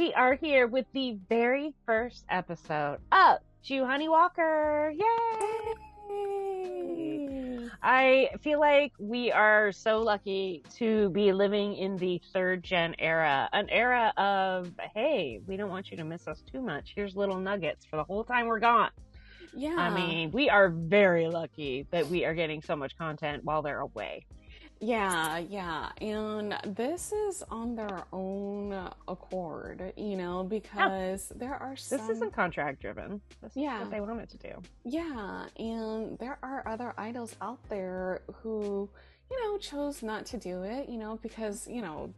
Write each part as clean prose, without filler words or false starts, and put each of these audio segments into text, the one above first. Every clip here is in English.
we are here with the very first episode of JOOHONEYWALKER. Yay! I feel like we are so lucky to be living in the third gen era, an era of, hey, we don't want you to miss us too much. Here's little nuggets for the whole time we're gone. Yeah. I mean, we are very lucky that we are getting so much content while they're away. Yeah. And this is on their own accord, because there are some... This isn't contract driven. This is what they wanted to do. Yeah, and there are other idols out there who, chose not to do it, because,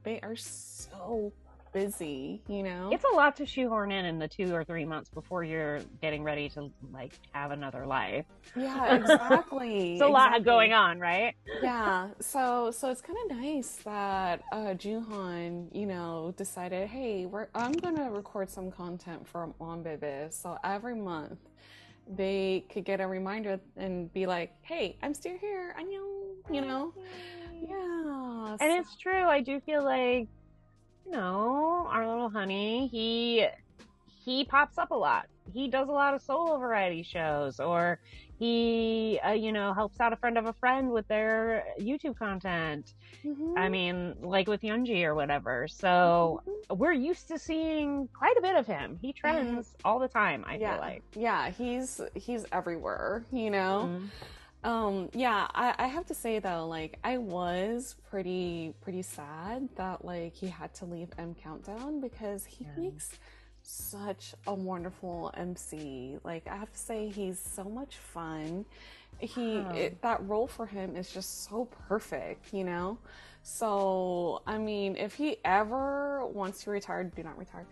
they are so busy, It's a lot to shoehorn in the 2 or 3 months before you're getting ready to, have another life. Yeah, exactly. It's a lot going on, right? Yeah, so it's kind of nice that Joohon, decided, hey, I'm gonna record some content for Monbebe, so every month they could get a reminder and be like, hey, I'm still here, annyeong, Yeah. And it's true, I do feel like, our little honey, he pops up a lot. He does a lot of solo variety shows, or he, helps out a friend of a friend with their YouTube content. Mm-hmm. I mean, like with Yoonji or whatever. So we're used to seeing quite a bit of him. He trends all the time, I feel like. Yeah, he's everywhere, Mm-hmm. I have to say though, I was pretty sad that he had to leave M Countdown because he makes such a wonderful MC. I have to say he's so much fun. That role for him is just so perfect, So, I mean, if he ever wants to retire, do not retire.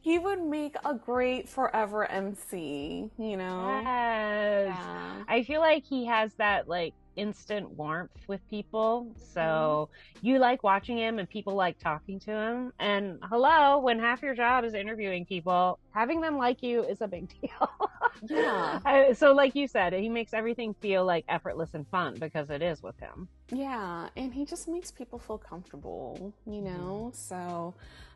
He would make a great forever MC, Yes. Yeah. I feel like he has that, instant warmth with people. So you like watching him and people like talking to him. And hello, when half your job is interviewing people, having them like you is a big deal. Yeah. So like you said, he makes everything feel effortless and fun because it is with him. Yeah. And he just makes people feel comfortable, So,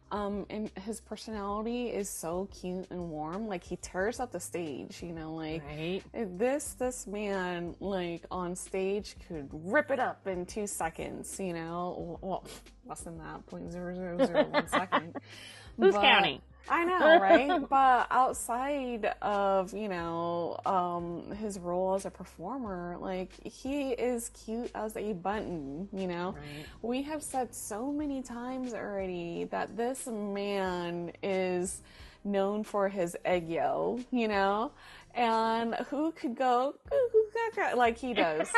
and his personality is so cute and warm. He tears up the stage, right? This man, on stage could rip it up in 2 seconds, well, less than that, 0.0001 second. Who's counting? I know, right? But outside of, his role as a performer, he is cute as a button, Right. We have said so many times already that this man is known for his egg-yo, and who could go like he does,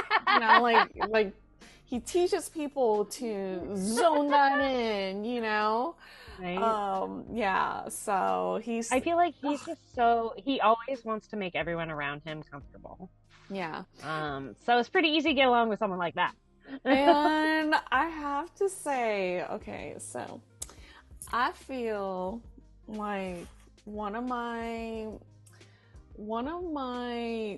he teaches people to zone that in, Right. So I feel like he's just he always wants to make everyone around him comfortable. Yeah. So it's pretty easy to get along with someone like that. And I have to say, okay, so I feel like one of my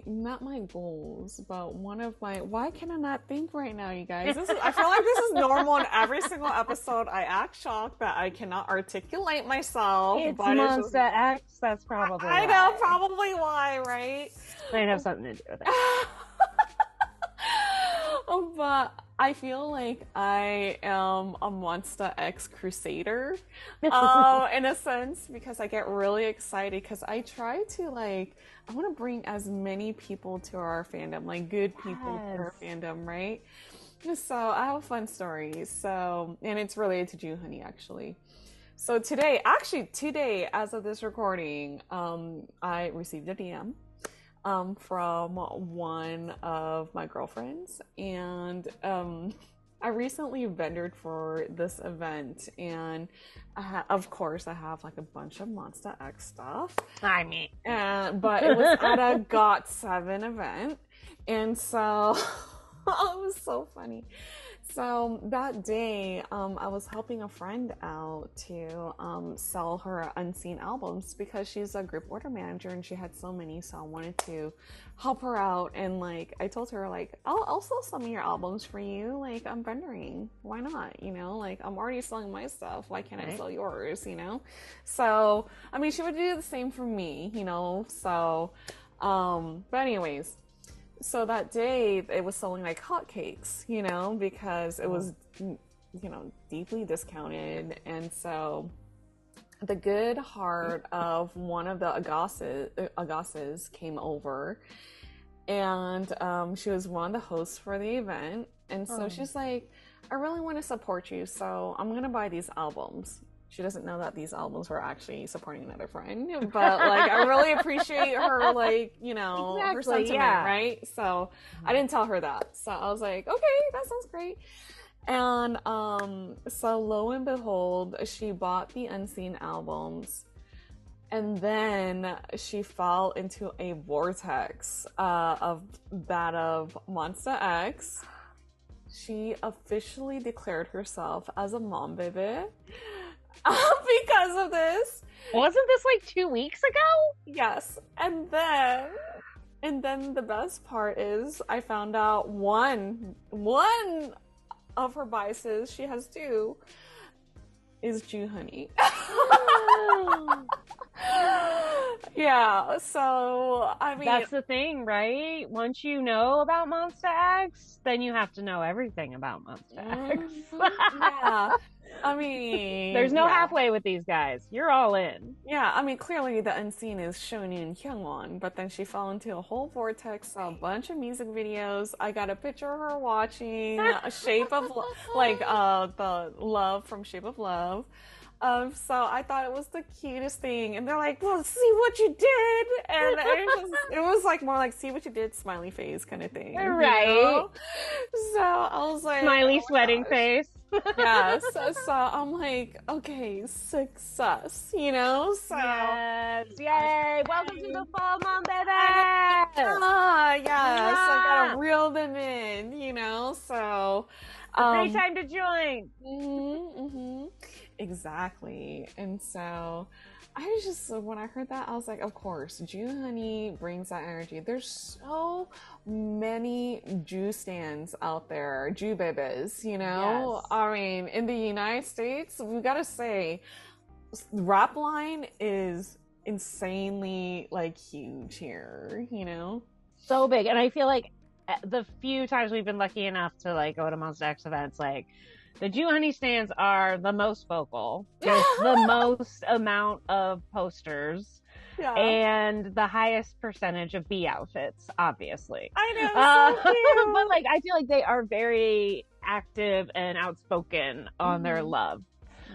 not my goals, but why can I not think right now, you guys? I feel like this is normal in every single episode. I act shocked that I cannot articulate myself. It's Monsta X, that's probably why. I know, probably why, right? Might have something to do with it. But I feel like I am a Monsta X crusader, in a sense, because I get really excited because I try to I want to bring as many people to our fandom, good people to our fandom, right? So I have a fun story. So, and it's related to JOOHONEY actually. So today, as of this recording, I received a DM. From one of my girlfriends, and I recently vendored for this event, and of course I have a bunch of Monsta X stuff. I mean, but it was at a GOT7 event, and so it was so funny. So that day, I was helping a friend out to sell her unseen albums because she's a group order manager and she had so many. So I wanted to help her out. And like, I told her, like, I'll sell some of your albums for you. Like, I'm vending. Why not? You know, like, I'm already selling my stuff. Why can't I sell yours? You know? So, I mean, she would do the same for me, you know? So, but anyways. So that day, it was selling like hotcakes, you know, because it was, you know, deeply discounted. And so the good heart of one of the Agasses came over, and she was one of the hosts for the event. And so she's like, I really want to support you, so I'm going to buy these albums. She doesn't know that these albums were actually supporting another friend, but like, I really appreciate her, like, you know, her sentiment, right? So I didn't tell her that. So I was like, okay, that sounds great. And so lo and behold, she bought the Unseen albums, and then she fell into a vortex of Monsta X. She officially declared herself as a mom baby. Because of this. Wasn't this like 2 weeks ago? Yes. And then the best part is I found out one of her biases, she has two, is JOOHONEY. Yeah, so I mean, that's the thing, right? Once you know about Monsta X, then you have to know everything about Monsta X. Yeah. I mean, there's no halfway with these guys. You're all in. Yeah, I mean, clearly the unseen is Shoni and Hyungwon, but then she fell into a whole vortex, saw a bunch of music videos. I got a picture of her watching Shape of like the Love from Shape of Love. So I thought it was the cutest thing, and they're like, "Well, see what you did," and it was like more like, "See what you did," smiley face kind of thing, right? You know? So I was like, smiley sweating face. Yes. So I'm like, okay, success, you know? So yes, yay! Welcome to the full mom baby. Yes. I gotta reel them in, you know? So great time to join. Exactly. And so I was just, when I heard that, I was like, of course, JOOHONEY brings that energy. There's so many Jew stands out there, Jew babies, you know? Yes. I mean, in the United States, we gotta say, rap line is insanely, like, huge here, you know? So big. And I feel like the few times we've been lucky enough to, like, go to Monsta X events, like, the JOOHONEY stands are the most vocal. There's the most amount of posters. Yeah. And the highest percentage of B outfits, obviously. I know. So cute. But like, I feel like they are very active and outspoken on their love.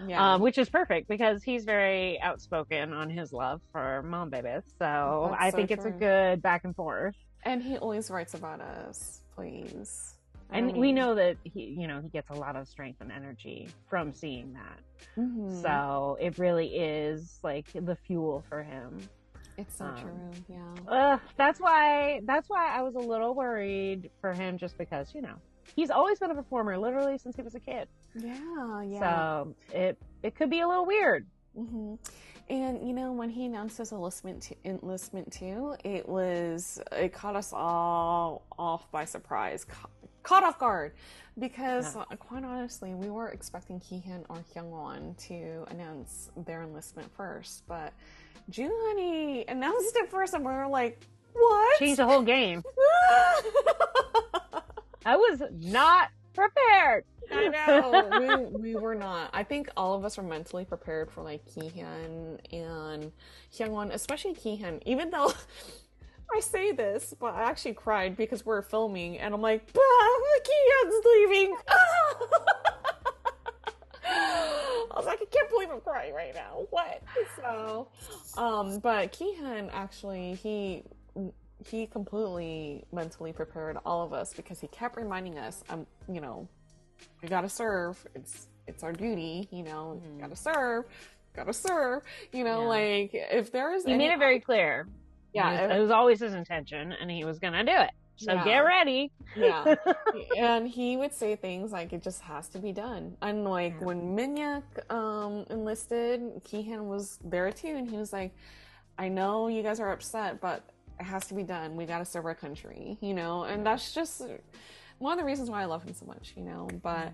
Yeah. Which is perfect because he's very outspoken on his love for mom babies. So I think it's a good back and forth. And he always writes about us, please. And we know that he gets a lot of strength and energy from seeing that. So it really is like the fuel for him. It's so true. Yeah. That's why I was a little worried for him, just because, you know, he's always been a performer literally since he was a kid. Yeah. So it could be a little weird. And, you know, when he announced his enlistment too, it caught us all off by surprise, caught off guard, because quite honestly, we were expecting Kihyun or Hyungwon to announce their enlistment first, but JOOHONEY announced it first, and we were like, what? Changed the whole game. I was not prepared. I know. we were not. I think all of us were mentally prepared for like Kihyun and Hyungwon, especially Kihyun, even though I say this, but I actually cried because we're filming and I'm like, Kihyun's leaving. I was like, I can't believe I'm crying right now. What? So, but Kihyun actually, he completely mentally prepared all of us because he kept reminding us, you know, we gotta serve. It's our duty, you know. Gotta serve. You know, like if there is, he made it very clear. Yeah, it was always his intention, and he was gonna do it. So get ready. Yeah. And he would say things like, it just has to be done. And like when Minhyuk enlisted, Kihyun was there too, and he was like, I know you guys are upset, but it has to be done. We got to serve our country, you know? And that's just one of the reasons why I love him so much, you know? But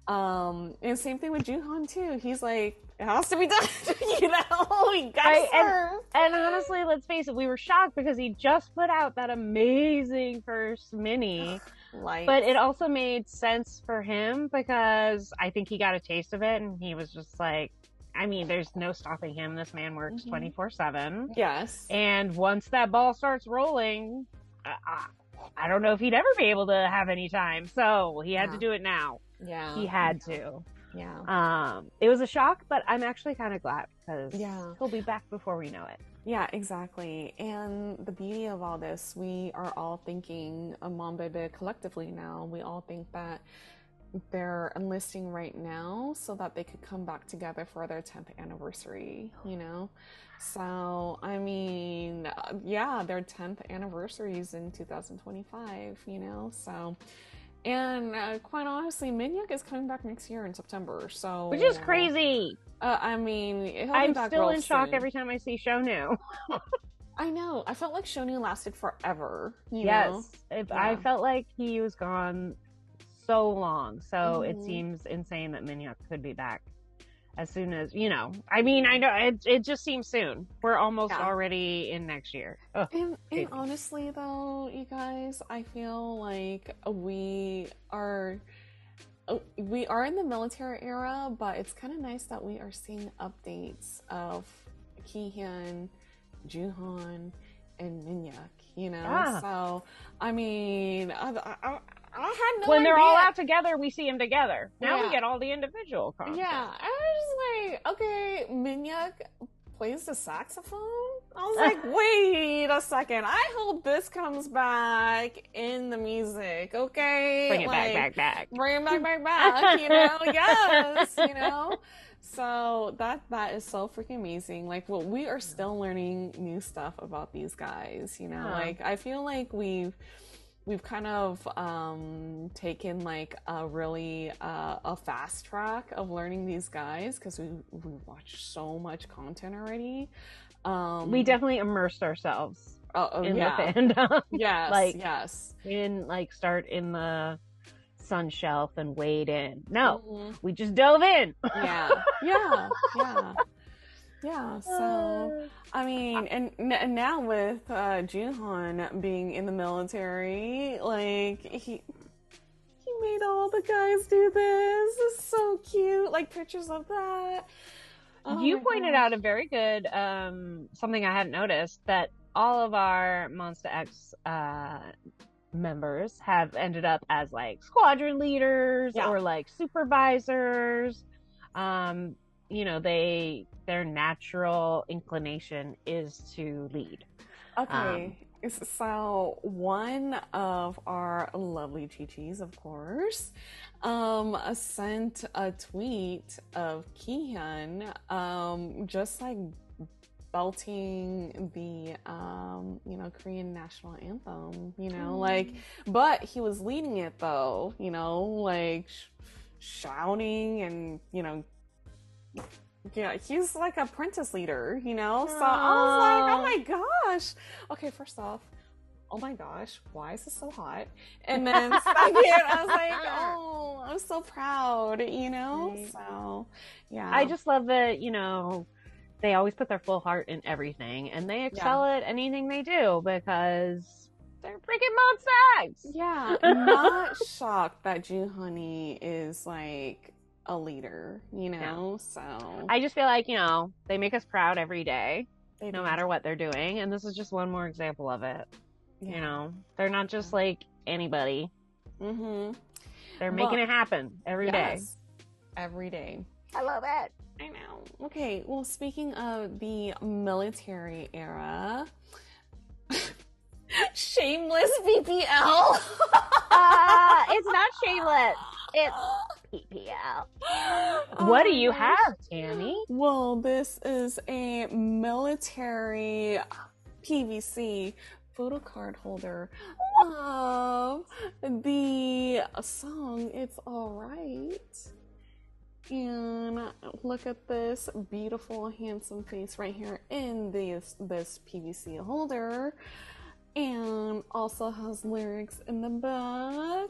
and same thing with Joohon too. He's like, it has to be done, you know? We gotta serve. And honestly, let's face it, we were shocked because he just put out that amazing first mini. But it also made sense for him because I think he got a taste of it and he was just like, I mean, there's no stopping him. This man works 24/7. Yes. And once that ball starts rolling, I don't know if he'd ever be able to have any time. So he had to do it now. Yeah. He had to. Yeah. It was a shock, but I'm actually kind of glad because he'll be back before we know it. Yeah, exactly. And the beauty of all this, we are all thinking, Monbebe collectively now, we all think that they're enlisting right now so that they could come back together for their 10th anniversary, you know? So, I mean, their 10th anniversaries in 2025, you know? So, and quite honestly, Minhyuk is coming back next year in September, so... Which is crazy! I mean, I'm still in shock every time I see Shonu. I know. I felt like Shonu lasted forever, you know? I felt like he was gone so long, so it seems insane that Minhyuk could be back as soon as, you know, I mean, I know it just seems soon. We're almost already in next year. And honestly though, you guys, I feel like we are in the military era, but it's kind of nice that we are seeing updates of Kihyun, Joohon, and Minhyuk, you know? So, I mean, I had no when they're idea. all out together, we see them together. Now we get all the individual content. Yeah, I was like, okay, Minhyuk plays the saxophone? I was like, wait a second. I hope this comes back in the music, okay? Bring it like, back. Bring it back, you know? Yes, you know? So that is so freaking amazing. Like, well, we are still learning new stuff about these guys, you know? Like, I feel like we've kind of taken like a really a fast track of learning these guys because we watched so much content already. We definitely immersed ourselves in the fandom. Yes, like, yes. We didn't like start in the sun shelf and wade in. No, we just dove in. Yeah. So I mean, and now with Joohon being in the military, like he made all the guys do this. It's so cute, like pictures of that. You pointed out a very good something I hadn't noticed, that all of our Monsta X members have ended up as like squadron leaders or like supervisors. You know, their natural inclination is to lead. Okay, so one of our lovely Chi-Chis, of course, sent a tweet of Kihyun just like belting the you know, Korean national anthem, you know, like, but he was leading it though, you know, like shouting and, you know, yeah, he's like a apprentice leader, you know? So I was like, oh my gosh. Okay, first off, oh my gosh, why is this so hot? And then second, I was like, oh, I'm so proud, you know? Right. So, yeah. I just love that, you know, they always put their full heart in everything and they excel at anything they do because they're freaking Monsta X. Yeah, I'm not shocked that JOOHONEY is like a leader, you know? So I just feel like, you know, they make us proud every day, no matter what they're doing, and this is just one more example of it. You know, they're not just like anybody. They're making it happen every day. Every day. I love it. I know. Okay, well, speaking of the military era, shameless BPL. It's not shameless. It's PPL. What do you have, Tammy? Well, this is a military PVC photocard holder. of the song It's Alright. And look at this beautiful, handsome face right here in this PVC holder. And also has lyrics in the back.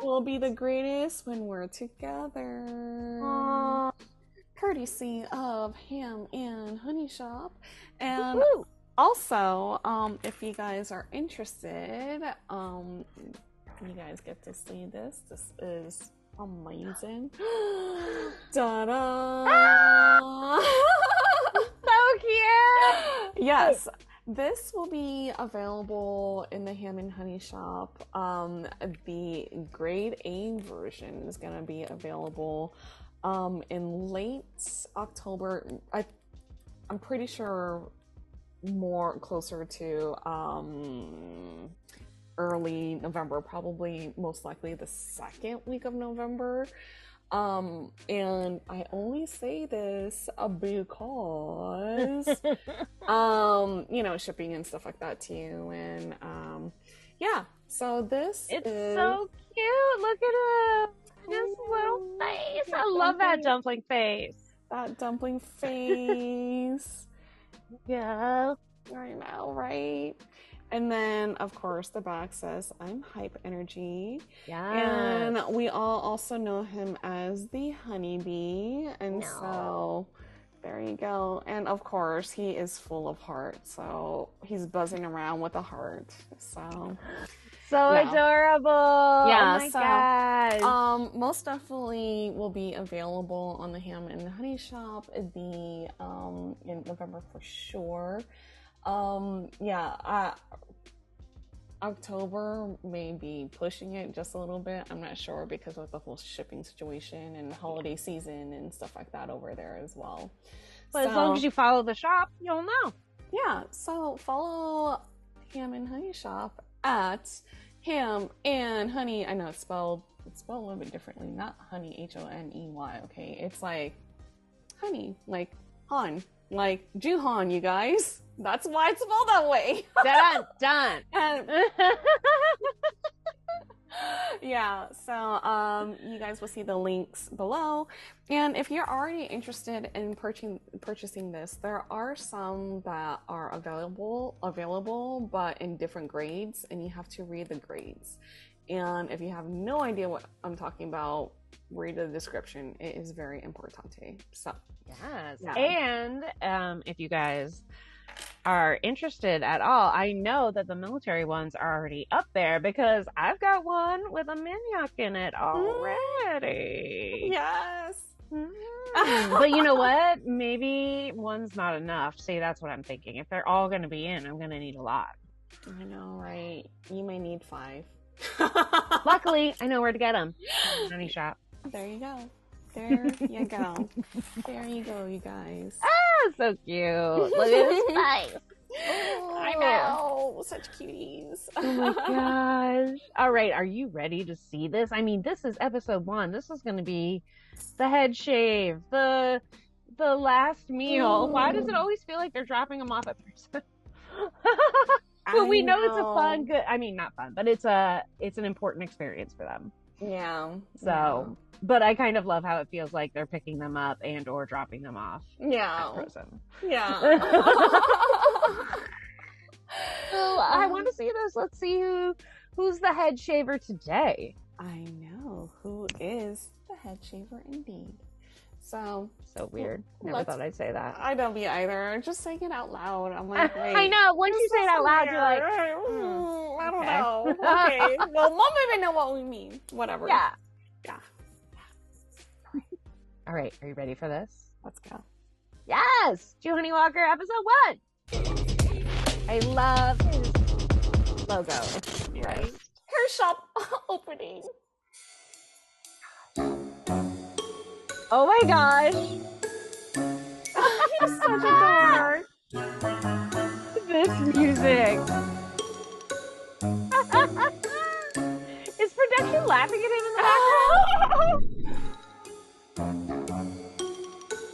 We'll be the greatest when we're together. Aww. Courtesy of Ham and Honey Shop. And woo-hoo! Also, if you guys are interested, you guys get to see this. This is amazing. Ta-da! So cute! Yes. This will be available in the Ham and Honey Shop. The grade A version is going to be available in late October. I'm pretty sure more closer to early November, probably most likely the second week of November. And I only say this because, you know, shipping and stuff like that too. And, yeah, so this is so cute. Look at him. His little face. I love that dumpling face. That dumpling face. Yeah. I know, right? And then, of course, the back says, I'm Hype Energy. Yeah. And we all also know him as the Honeybee. And so, there you go. And, of course, he is full of heart. So, he's buzzing around with a heart. So adorable. Yeah, oh my gosh. Most definitely will be available on the Ham and Honey Shop in November for sure. October may be pushing it just a little bit. I'm not sure because of the whole shipping situation and holiday season and stuff like that over there as well. But as long as you follow the shop, you'll know. Yeah, so follow Ham and Honey Shop at Ham and Honey. I know it's spelled a little bit differently. Not honey, HONEY. Okay, it's like honey, like Han, like JOOHON, you guys. That's why it's spelled that way. Done. And, yeah, so you guys will see the links below. And if you're already interested in purchasing this, there are some that are available, but in different grades, and you have to read the grades. And if you have no idea what I'm talking about, read the description. It is very importante. So yes, yeah. And if you guys are interested at all, I know that the military ones are already up there because I've got one with a minyak in it already. Yes. But you know what? Maybe one's not enough. See, that's what I'm thinking. If they're all going to be in, I'm going to need a lot. I know, right? You may need 5. Luckily, I know where to get them. Honey Shop. There you go. There you go. There you go, you guys. Ah, so cute. Look at his face. Oh, I know. Such cuties. Oh my gosh. All right. Are you ready to see this? I mean, this is episode 1. This is going to be the head shave, the last meal. Why does it always feel like they're dropping them off at first? But we know it's a fun, good, I mean, not fun, but it's an important experience for them. Yeah. So, but I kind of love how it feels like they're picking them up and or dropping them off. Yeah. At prison. Yeah. So I want to see this. Let's see who's the head shaver today. I know who is the head shaver indeed. So weird. Never thought I'd say that. I don't be either. Just saying it out loud. I'm like, wait. I know. Once you say it out loud, you're like, I don't know. Okay. Well, Mom even know what we mean. Whatever. Yeah. Yeah. All right. Are you ready for this? Let's go. Yes. JOOHONEYWALKER episode 1. I love his logo. Right. Hair shop opening. Oh my gosh. He's such a dork. This music. Is production laughing at him in the background?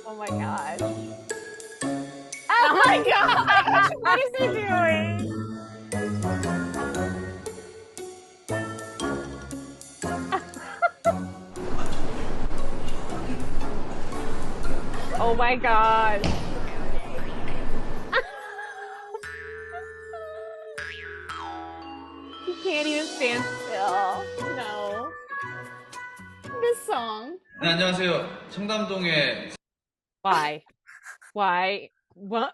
Oh my gosh. Oh my gosh. What is he doing? Oh my god. He can't even stand still. No. This song. 네, 안녕하세요. 청담동의 Why? Why? What?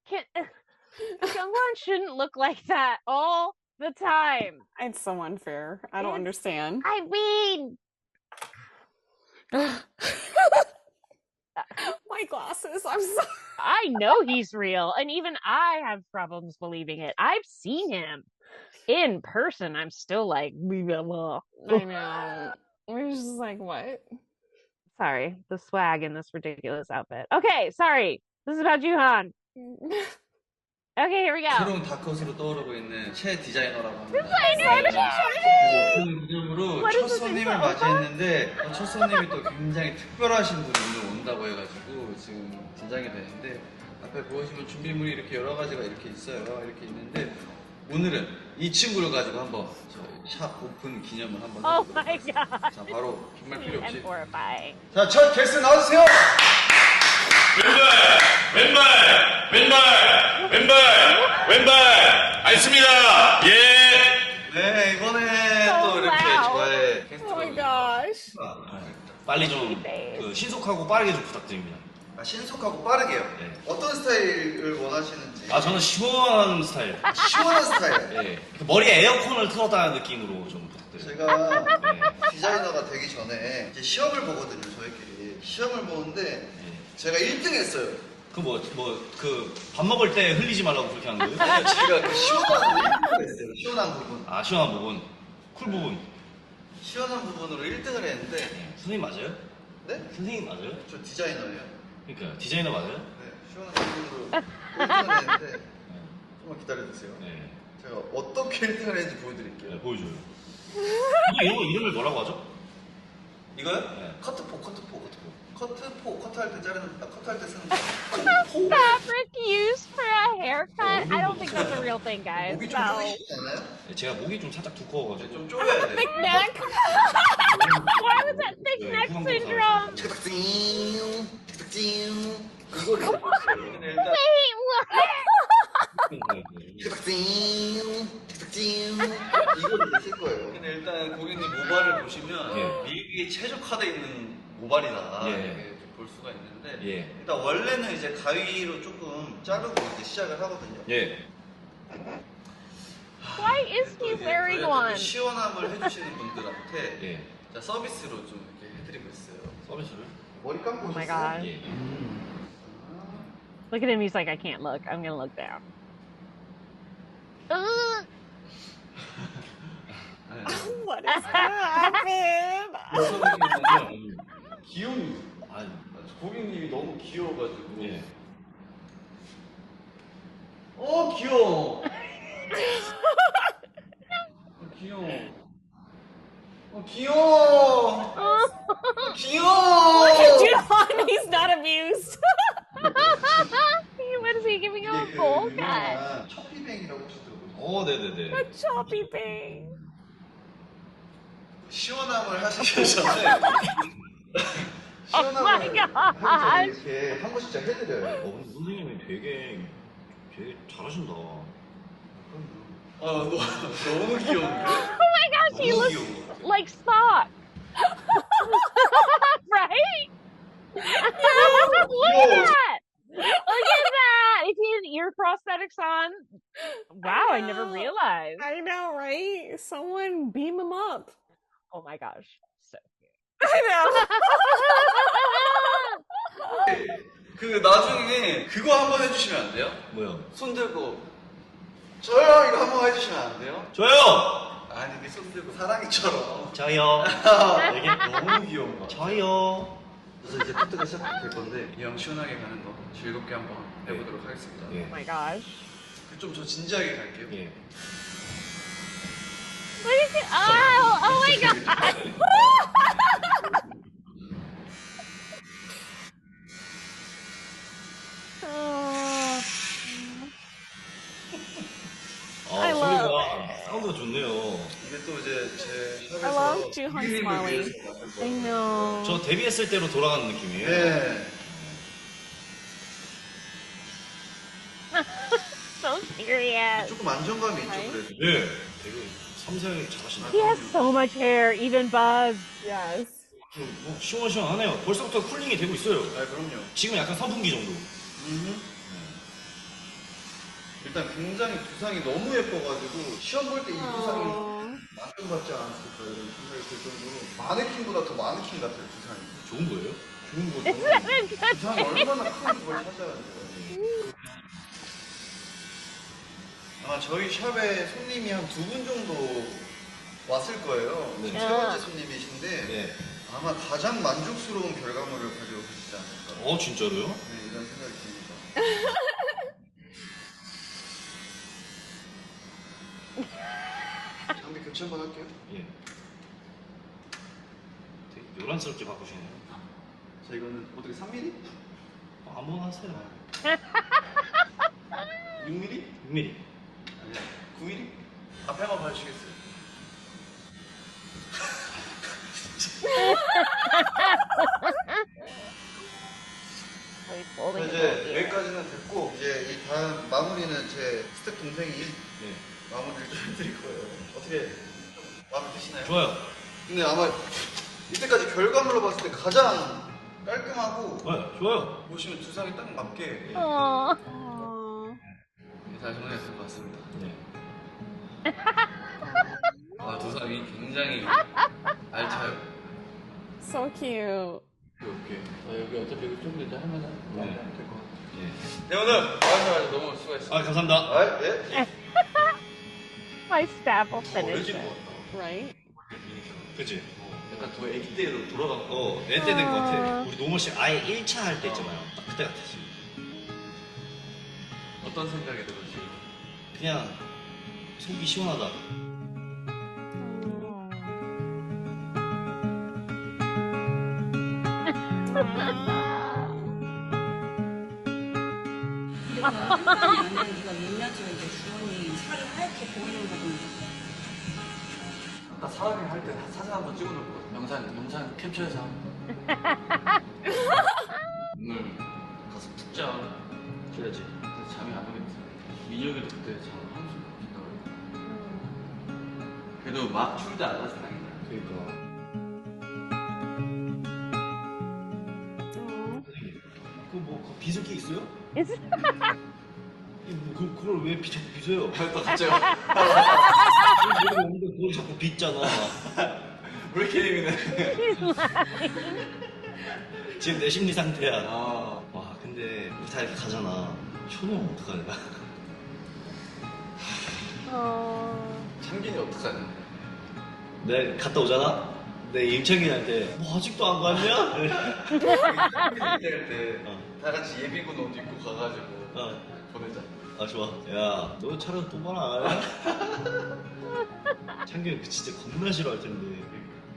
Can't, someone shouldn't look like that all the time. It's so unfair. I don't understand. I mean, My glasses. I'm sorry. I know he's real, and even I have problems believing it. I've seen him in person. I'm still like, I know. We're just like, what? sorry, the swag in this ridiculous outfit. Okay, sorry. This is about Juhan. Okay, here we go. 새로운 다컷으로 떠오르고 있는 최 디자이너라고 합니다. 오픈 기념으로 What 첫 is this 손님을 info? 맞이했는데 첫 손님이 또 굉장히 특별하신 분이 오늘 온다고 해가지고 지금 긴장이 되는데 앞에 보시면 준비물이 이렇게 여러 가지가 이렇게 있어요. 이렇게 있는데 오늘은 이 친구를 가지고 한번 저희 샵 오픈 기념을 한번 Oh 해보도록 my 하겠습니다. god. 자, 바로 긴말 필요 And 없이 horrifying. 자, 첫 게스트 나와주세요. 왼발 알습니다. 예. 네, 이번에 So 또 이렇게 loud. 저의 Oh 게스트로 my gosh. 빨리 좀 신속하고 빠르게 좀 부탁드립니다. 신속하고 빠르게요. 네. 어떤 스타일을 원하시는지. 저는 시원한 스타일. 시원한 스타일. 예. 머리에 에어컨을 틀었다는 느낌으로 좀 부탁드려요. 제가 네. 디자이너가 되기 전에 이제 시험을 보거든요, 저희끼리. 시험을 보는데 네. 제가 1등 했어요. 밥 먹을 때 흘리지 말라고 그렇게 하는 거예요? 아니요, 제가 그 시원한 부분 1등을 했어요. 시원한 부분. 아, 시원한 부분. 쿨 부분. 시원한 부분으로 1등을 했는데, 네. 선생님 맞아요? 네? 선생님 맞아요? 저 디자이너예요. 그러니까 디자이너 맞아요? 네, 시원한 부분으로 1등을 했는데, 조금만 기다려주세요. 네. 제가 어떻게 1등을 했는지 보여드릴게요. 네, 보여줘요. 이런 거 이름을 뭐라고 하죠? 이거요? 네. 커트포. 커트할 때 자르는, 커트할 때 쓰는 거. Fabric used for a haircut? I don't think that's a real thing, guys. 목이 좀 No. 쪼이시지 않아요? 네, 제가 목이 좀 살짝 두꺼워가지고. 좀 쪼여야 돼요. Thick neck. Why was that thick 네, neck 후방도 syndrome? 이거를 근데 일단 Wait, what? 이거를 쓸 거예요. 근데 일단 고객님 모발을 보시면 예. 미국이 최적화되어 있는 모발이다 예. 이렇게 좀 볼 수가 있는데 예. 일단 원래는 이제 가위로 조금 자르고 이제 시작을 하거든요. 예. Why is he wearing one? 시원함을 해주시는 분들한테 예. 자, 서비스로 좀 이렇게 해드리고 있어요. 서비스를? 머리 감고 Oh my 오셨어요? god. 예. Look at him, he's like, I can't look. I'm gonna look down. Ugh. What is happening? 귀여운 아니, 고객님이 너무 귀여워가지고 예. 귀여워. 귀여워. 귀여워. 귀여워. Juhan, he's not amused. What is he giving him a bowl cut? 초피뱅이라고 혹시 들어보셨어요? 네네네. A choppy thing. 시원함을 하시면서 Oh my God. 이렇게 한 번씩 제가 해드려요. 근데 선생님이 되게 잘하신다. 너무 귀여운데? Oh my gosh, he 너무 looks 귀여워. like Spock. Right? Look at that! Look at that! If he has ear prosthetics on. Wow, I never realized. I know, right? Someone beam him up. Oh my gosh. So I know. 그 나중에 그거 한번 해주시면 안 돼요? 뭐요? 손 들고 저요 이거 한번 해주시면 안 돼요? 저요! 아니 이게 손 들고 사랑이처럼. 저요. 이게 너무 귀여운 거. 저요. 그래서 이제 커트가 시작될 건데 이 형 시원하게 가는 거 즐겁게 한번 해보도록 하겠습니다. 예. Oh my gosh. 좀 저 진지하게 갈게요. 예. Look at it. Oh my god. I love 소리가 사운드가 좋네요. 이게 또 이제 제 I love 샵에서 Juhon's 고객님을 smiling. 위해서 만든 I 거. know. 저 데뷔했을 때로 돌아가는 느낌이에요. 네. So serious. 조금 안정감이 있죠, 그래도. 네. 되게 섬세하게 잘하시네요. He has so much hair, even Buzz. Yes. 뭐 시원시원하네요. 벌써부터 쿨링이 되고 있어요. 아, 그럼요. 지금 약간 선풍기 정도. 일단 굉장히 두상이 너무 예뻐가지고 시험 볼 때 이 두상이 만족받지 않았을까 이런 생각이 들 정도로 마네킹보다 더 마네킹 같아요, 두상이. 좋은 거예요? 좋은 거죠. 두상이 얼마나 큰 그걸 차지하는 거예요. 아마 저희 샵에 손님이 한 2분 정도 왔을 거예요. 네. 세 번째 손님이신데 네. 아마 가장 만족스러운 결과물을 가져오시지 않을까. 진짜로요? 네, 이런 생각이 듭니다. 장비 교체 한번 할게요. 예. 되게 요란스럽게 바꾸시네요. 자, 이거는 어떻게 3mm? 아무거나 하세요. 6mm? 6mm. 아니야, 9mm? 앞에 한번 봐주시겠어요? 자, 이제 여기까지는 됐고 이제 이 다음 마무리는 제 스텝 동생이 네. 마무리를 좀 해드릴 거예요. 어떻게 마음에 드시나요? 좋아요. 근데 아마 이때까지 결과물로 봤을 때 가장 깔끔하고 네, 좋아요. 보시면 두상이 딱 맞게 잘 정리했을 것 같습니다. 네. 두상이 굉장히 알차요. So cute. 오케이. 여기 어차피 여기 좀 이제 하면은 될것 같아요. 예. 네, 오늘 와주셔서 너무 수고했습니다. 감사합니다. 예? My staff will finish 어려진 것 it. 같다. Right? 그치? 약간 더 애기 때로 돌아간 거. 애 때 된 것 같아. 우리 노멀 씨 아예 1차 할 때 있잖아요. 딱 그때 같았어. 어떤 생각이 들었어요? 그냥 속이 시원하다. 연예인이가 몇년 전에 이제 주원이 살이 하얗게 보이는 부분. 아까 사람이 할 때 사진 한번 찍어놓을 거 영상 캡처해서 오늘 가서 푹 자. 그래야지. 잠이 안 오겠지. 민혁이도 그때 잠 한숨 푹 자고. 그래도 막 추울 때 안 와서 다행이다. 그러니까. 그 비수기 있어요? 그걸 왜 자꾸 비서요? 또 갑자기 그걸 자꾸 빚잖아. 왜 이렇게 예민해? 지금 내 심리 상태야. 아, 와, 근데 우리 다 이렇게 가잖아. 현우 형 어떡하냐? 창균이 어떡하냐? 내 갔다 오잖아? 내 임창균한테 뭐 아직도 안 갔냐? 창균이 때 어. 다 같이 예비군 옷 입고 가가지고 보내자. 아 좋아. 야, 너 차라리 똑바로 안 해? 창균이 진짜 겁나 싫어할 텐데.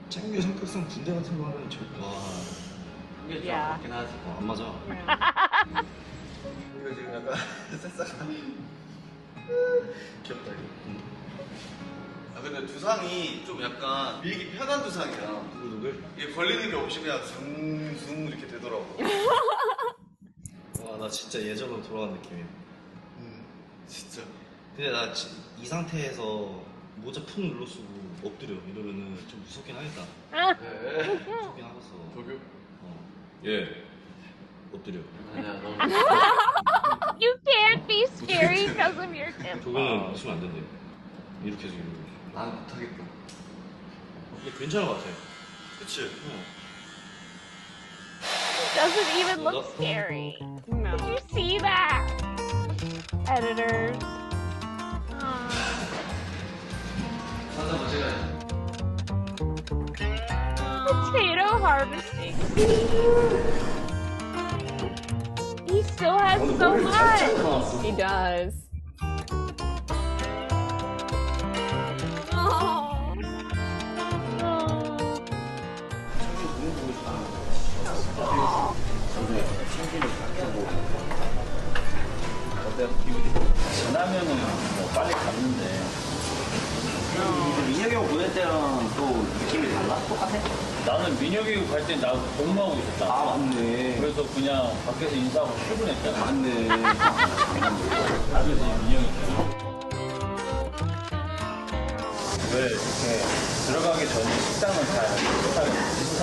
창균이 성격상 군대 같은 거 하면 와. 창균이 좀 야. 맞긴 하지. 안 맞아. 이거 지금 약간 쎄싸한 귀엽다 이거. 아 근데 두상이 좀 약간 밀기 편한 두상이야. 누구? 이게 걸리는 게 없이 그냥 숭숭 이렇게 되더라고. 와, 나 진짜 예전으로 돌아간 느낌이야. 진짜. 근데 나 이 상태에서 모자 푹 눌러 쓰고 엎드려 이러면은 좀 무섭긴 하겠다. 네. 무섭긴 하겠어. 도교? 예. 엎드려. 아니야 너. You can't be scary because of your temper. 조교는 웃으면 안 된대. 이렇게 해서 이러고. 나는 못하겠다. 근데 괜찮은 것 같아. 그치? Doesn't even look scary. No. Did you see that? Editors. 사자 뭐 제가 Potato harvesting. He still has so much. He does. Oh. 전화면은 뭐 빨리 갔는데 민혁이 형 보낼 때랑 또 느낌이 달라? 똑같아? 나는 민혁이 갈 때 나 공부하고 있었잖아. 아 맞네. 그래서 그냥 밖에서 인사하고 출근했잖아. 맞네. 그래서 민혁이 왜 이렇게 들어가기 전에 식당은 다 비슷한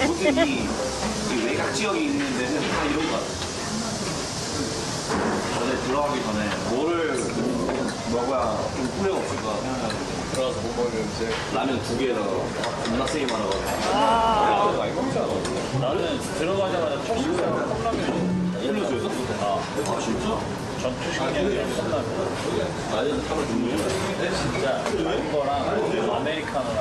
호텔이 이 외곽 지역에 있는 데는 다 이런 거 같아. 전에 들어가기 전에 뭐를 먹어야 좀 후회가 없을까 생각하고 들어가서 뭐 먹으면 이제 라면 2개에다가 겁나 세게 말아가지고 나는 들어가자마자 첫 식사가 컵라면이었어. 일루즈에서? 아 진짜? 전투 식량이랑 컵라면. 나는 참을 종류야. 진짜 다른 거랑 아메리카노랑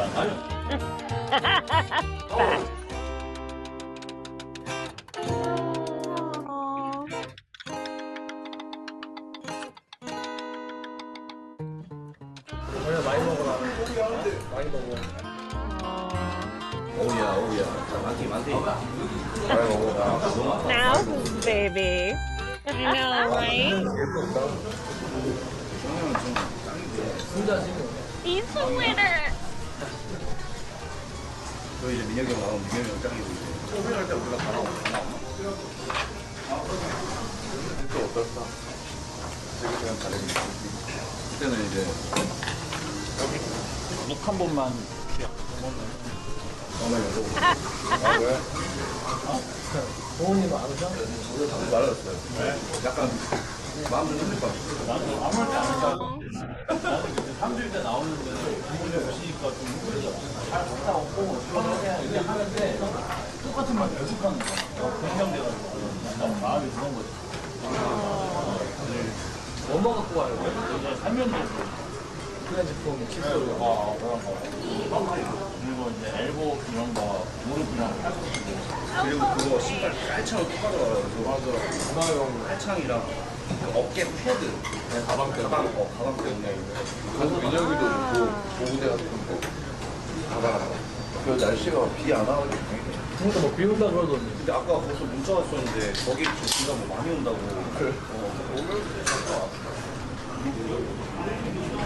오우야. 많대. Now, baby. I know, right? He's the winner. 저 이제 민혁이 형 나오면 민혁이 형 짱이고 이제 초빙할 때 우리가 다 나오나? 또 어떨까? 되게 그냥 다르겠지. 그때는 이제 묵 한 번만 정말 열어보고 아 왜? 부모님 아르죠? 저도 말았어요. 왜? 약간 마음 좀 흔들 것 같아. 나는 아무렇지 않을까. 나는 그때 3주 때 나오는데 부모님 오시니까 좀 힘들더라. 잘 갔다 오고 그냥 이렇게 하는데 똑같은 말 계속하는 거야. 공감돼가지고 약간 마음이 그런 거지. 뭐 갖고 와요? 이제 살면도 그냥 제품 칩스 그런 거. 그리고 이제 엘보 이런 거 무릎이랑 그리고 그거 신발 깔창을 똑바로 맞아. 깔창이랑 그 어깨 패드. 가방 패드. 가방 패드. 그래서 민혁이도 그 보호대 같은 거 가방. 그 날씨가 비 안 와가지고. 그러니까 뭐 비 온다 그러더니. 근데 아까 벌써 문자 왔었는데 거기 좀 비가 뭐 많이 온다고. 그래. 오늘 잠깐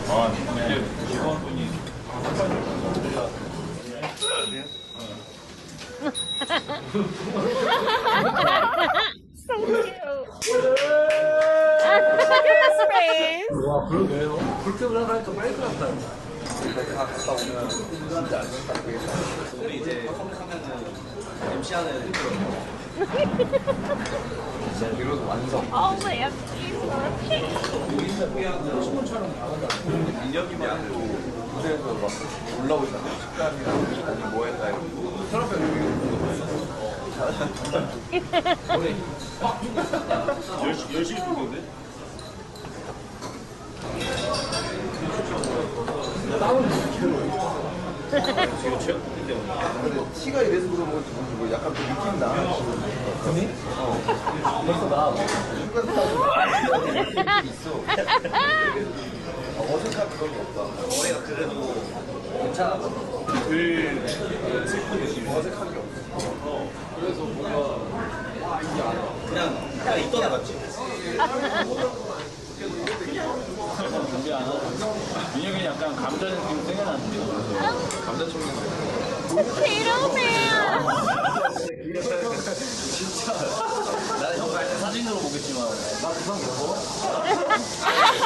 아, 근데 직원분이 So cute. Look at his face. 와, 그러게요. 그렇게 생각하니까 빨리 끝났다. 다 갔다 오면 진짜 안 된다. 우리 이제 컴백하면은 MC 하는 애들 이러고 완성. All the MCs were pink. 민혁이만 해도 무대에서 막 올라오잖아. 식감이랑 아니 뭐 했다 이러고. 트럼펫 여기 열심히 부르는데? 지금 체육복기 때문에 근데 티가 이래서 그런 건지 모르고 약간 그 느낌 나. 금이? 벌써 나. 있어. 어색한 그런 게 없다. 머리가 그래도 괜찮아. 늘 슬픈 느낌. 어색한 게 없어. 그래서 뭔가 그냥 있던 애 같지? 준비 안 하고. 민혁이 약간 감자 느낌 생겨났는데. 감자 청년. Potato Man. 나는 형 갈 때 사진으로 보겠지만 나 그상 먹어?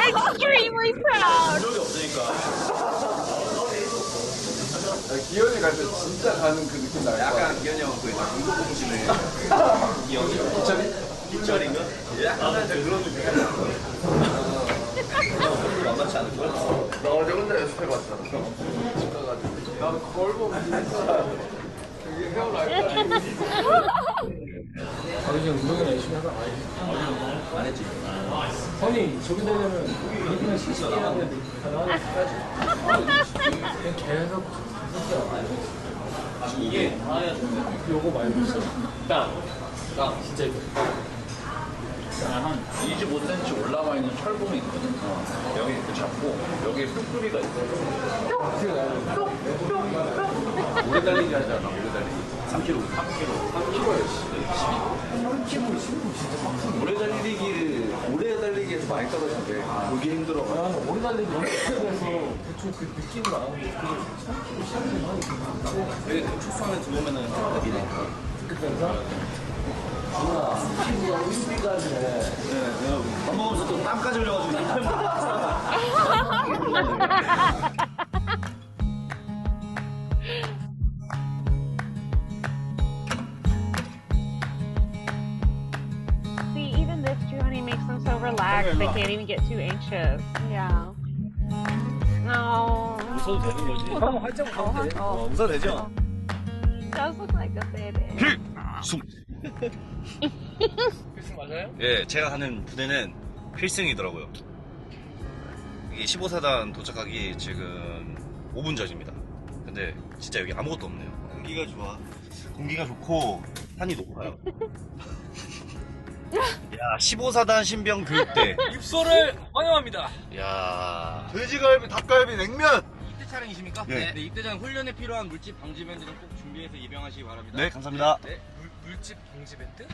Extremely proud. 적이 없으니까 기현이 갈 때 진짜 가는 그 느낌 나요. 약간 기현이 형그 운동공신에 기현이 기철이? 기철인가? 약간 그런 느낌 만만치 않을 거야? 나 어제 혼자 연습해봤잖아. 집 가가지고. 나는 그걸 보고 진짜 그게 헤어라이프. 아버지 운동이나 열심히 하다 와야지. 안 했지? 선이 저기 되려면 그냥 시식해야 되는데 가능하겠지. 그냥 계속 이게 하나야 요거 말고 있어. 땅 진짜 이거. 한 25cm 올라와 있는 철봉이 있거든. 여기 이렇게 잡고 여기에 뿔뿔이가 있어. 오래 달리기 하잖아, 오래 달리기. 3kg. 3kg에 12kg 오래 달리기에서 많이 떨어진대. 그게 힘들어가지고. 오래 달리기 너무 힘들어서 대충 그 느낌을 안 하고 3kg 시작을 하고 있는데 왜 초반에 들어오면은 답이니까. 그래서 누나 3kg가 스피드하시네. 네, 밥 먹으면서 또 땀까지 흘려가지고 See, even this JOOHONEY makes them so relaxed. They can't even get too anxious. Yeah. No. 웃어도 되는 거지. 형 활짝 웃어도 돼. 웃어도 되죠? He does look like a baby. 필승 맞아요? 예, 제가 하는 부대는 필승이더라고요. 이게 15사단 도착하기 지금 5분 전입니다. 근데 진짜 여기 아무것도 없네요. 공기가 좋아. 공기가 좋고 산이 높아요. 야, 15사단 신병 교육대. 입소를 환영합니다. 야, 돼지갈비, 닭갈비, 냉면. 입대 차량이십니까? 네. 네, 입대장 훈련에 필요한 물집 방지 밴드는 꼭 준비해서 입영하시기 바랍니다. 네, 감사합니다. 네. 물집 방지 밴드?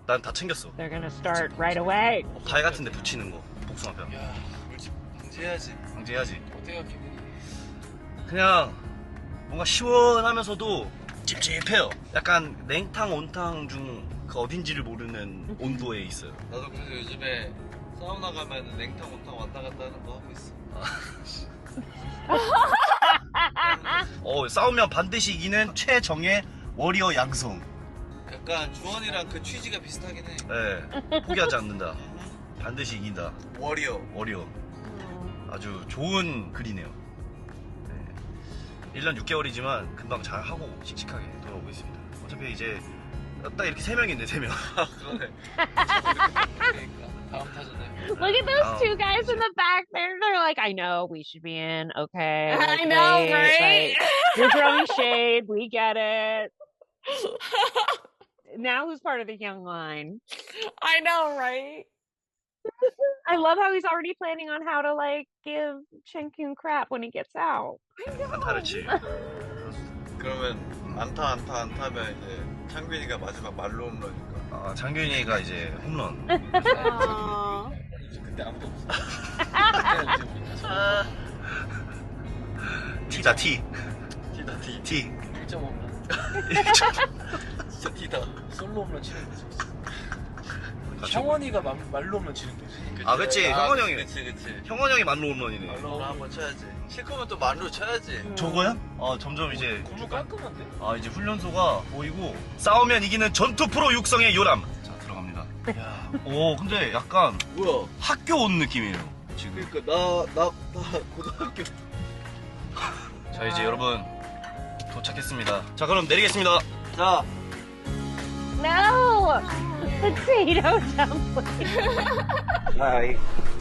난 다 챙겼어. They're gonna start right away. 발 같은데 붙이는 거, 복숭아뼈. 야, 물집 방지해야지. 방지해야지. 어때요, 기분이? 그냥 뭔가 시원하면서도 찝찝해요. 약간 냉탕, 온탕 중 그 어딘지를 모르는 온도에 있어요. 나도 그래서 요즘에 사우나 가면 냉탕, 온탕 왔다 갔다 하는 거 하고 있어. 싸우면 반드시 이기는 최정의 워리어 양성. 약간 주원이랑 그 취지가 비슷하긴 해. 네, 포기하지 않는다. 반드시 이긴다. 워리어. 워리어. 아주 좋은 글이네요. 네. 1년 6개월이지만 금방 잘하고 씩씩하게 돌아오고 있습니다. 어차피 이제 딱 이렇게 3명인데 3명. 그러네. 그러니까 다음 타전에. Look at those two guys in the back. They're like, I know we should be in. Okay. I know, right? You're throwing shade. We get it. Now who's part of the young line? I know, right? I love how he's already planning on how to like give Chen-kun crap when he gets out. 안타르치. 그러면 안타 하면 이제 창균이가 마지막 말로 홈런이니까. 아, 장균이가 이제 홈런. 그때 아무도 없어. T다 T. T다 T. T. 1.5홈런. 진짜 T다. 솔로 홈런 치는 거지. 형원이가 말로 홈런 치는 거지. 아, 그치. 형원 형이. 그치. 형원 형이 만로 홈런이네. 말로 한번 쳐야지. 칠 거면 또 말로 쳐야지. 저거야? 점점 이제. 너무 깔끔한데? 이제 훈련소가 보이고 싸우면 이기는 전투 프로 육성의 요람. 자, 들어갑니다. 야, 근데 약간 뭐야? 학교 온 느낌이에요. 지금. 그러니까 나 고등학교. 자, 이제 여러분 도착했습니다. 자, 그럼 내리겠습니다. 자. No! Potato dumpling.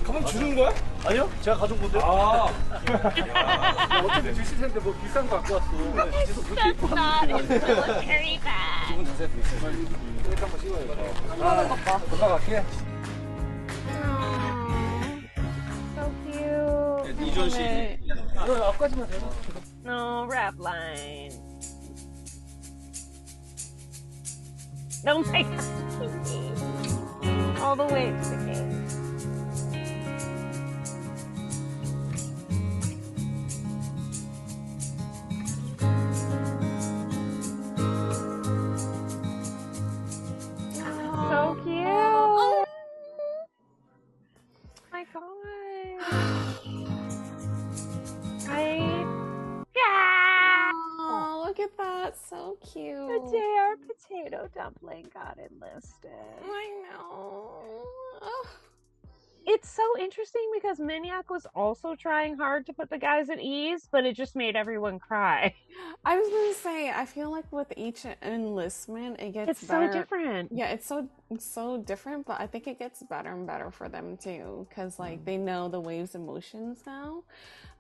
가방 주는 거야? 아니요, 제가 가져온 건데. 어차피 주실 텐데 뭐 비싼 거 갖고 왔어. That's not a military bag. 기분 자세히 돼 있어. 이렇게 한번 찍어야겠다. 건강할게. So cute. 이준 씨. 이거 앞까지만 해봐. No, rap line. Don't make all the way to the gate. So cute. Oh my god. Right? Yeah. Oh, look at that. So cute. The day our potato dumpling got enlisted. I know. Ugh. It's so interesting because Minyak was also trying hard to put the guys at ease, but it just made everyone cry. I was gonna say, I feel like with each enlistment, it gets It's better. so different. Yeah, it's so different, but I think it gets better and better for them too, because like they know the waves' emotions now.